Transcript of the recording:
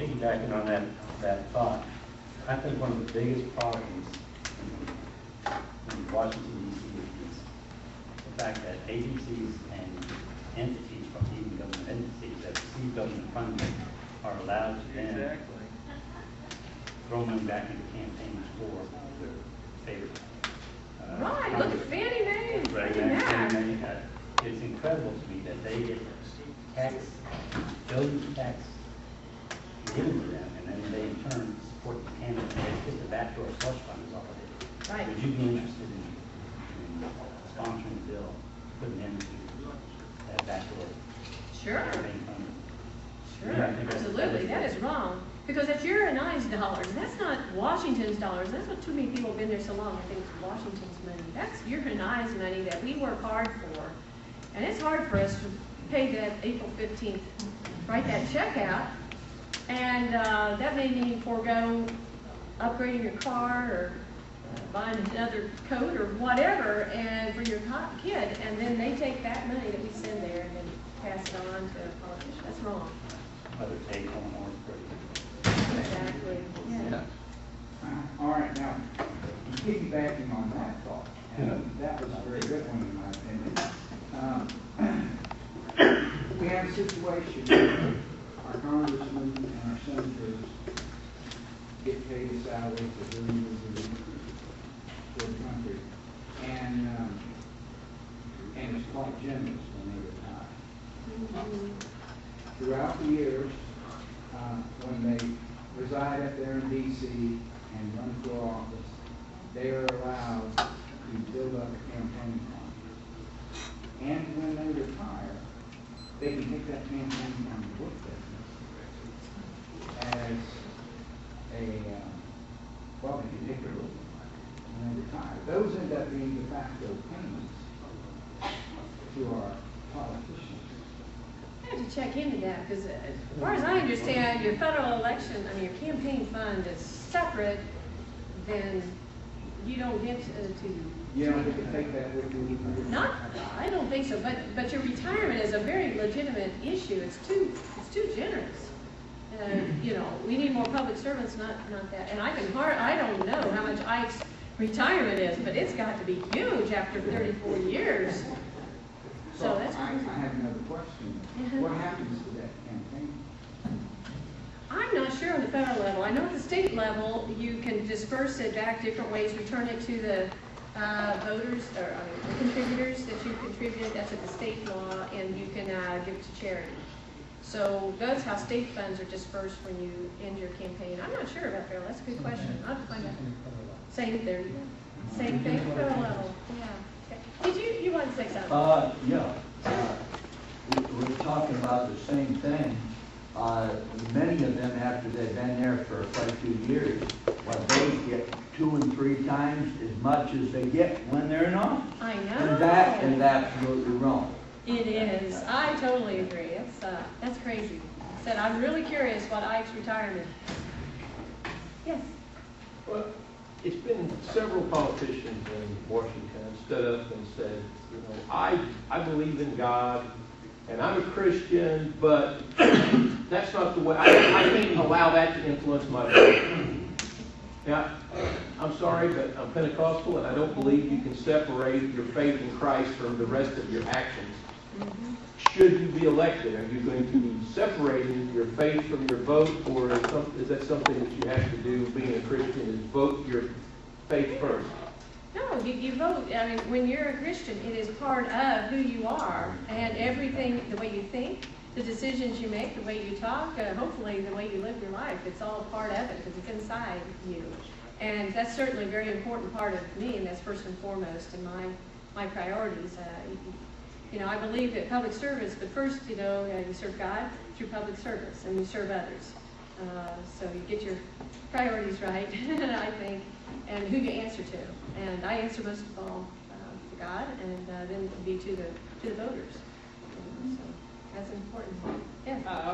piggybacking on that thought, I think one of the biggest problems in Washington D.C. is the fact that agencies and entities, from even government entities that receive government funding, are allowed to then throw money back into campaigns for favorite. Right, look at Fannie Mae. Right, Fannie Mae. It's incredible to me that they get billions of tax given to them, and then they in turn support the candidate. It's just a backdoor slush fund is all it is. Right. Would you be interested in sponsoring a bill, putting into that backdoor Sure. campaign fund? Sure, Yeah, I think absolutely. That is wrong. Because that's your and I's dollars. That's not Washington's dollars. That's what too many people have been there so long. I think it's Washington's money. That's your and I's money that we work hard for. And it's hard for us to pay that April 15th, write that check out. And that may mean forego upgrading your car or buying another coat or whatever and for your kid. And then they take that money that we send there and then pass it on to a politician. That's wrong. Whether take home or Exactly. Yeah. All right, now, piggybacking on that thought, that was a very good one in my opinion. We have a situation where our congressmen and our senators get paid a salary for doing what they do for the country, and it's quite generous when they retire. Throughout the years, when they reside up there in D.C. and run for office, they are allowed to build up a campaign fund. And when they retire, they can take that campaign fund with them as well, they can take it with them when they retire. Those end up being de facto payments to our politicians. I have to check into that because as far as I understand, your federal election, your campaign fund is separate, then you don't get to You don't get to take that with you. Not, I don't think so, but your retirement is a very legitimate issue. It's too generous. We need more public servants, not that. And I don't know how much Ike's retirement is, but it's got to be huge after 34 years. So that's. I have another question. What happens to that campaign? I'm not sure on the federal level. I know at the state level, you can disperse it back different ways, return it to the voters, or the contributors that you contributed. That's at the state law, and you can give it to charity. So that's how state funds are dispersed when you end your campaign. I'm not sure about federal. That's a good question. I'll have to find out. Same there. Same thing, federal level. Yeah. Okay. Did you want to say something? Yeah. We're talking about the same thing. Many of them, after they've been there for quite a few years, they get 2 and 3 times as much as they get when they're in office. I know. And that is absolutely wrong. It is. I totally agree. That's crazy. Said I'm really curious what Ike's retirement. Yes. Well, it's been several politicians in Washington stood up and said, I believe in God and I'm a Christian, but that's not the way. I can't allow that to influence my faith. Now, I'm sorry, but I'm Pentecostal and I don't believe you can separate your faith in Christ from the rest of your actions. Mm-hmm. Should you be elected, are you going to be separating your faith from your vote, or is that something that you have to do, being a Christian, is vote your faith first? No, you vote. When you're a Christian, it is part of who you are, and everything, the way you think, the decisions you make, the way you talk, hopefully the way you live your life, it's all part of it because it's inside you. And that's certainly a very important part of me, and that's first and foremost in my priorities. I believe that public service, but first, you serve God through public service, and you serve others. So you get your priorities right, I think, and who you answer to. And I answer most of all to God, and then be to the voters. So that's important. Yeah.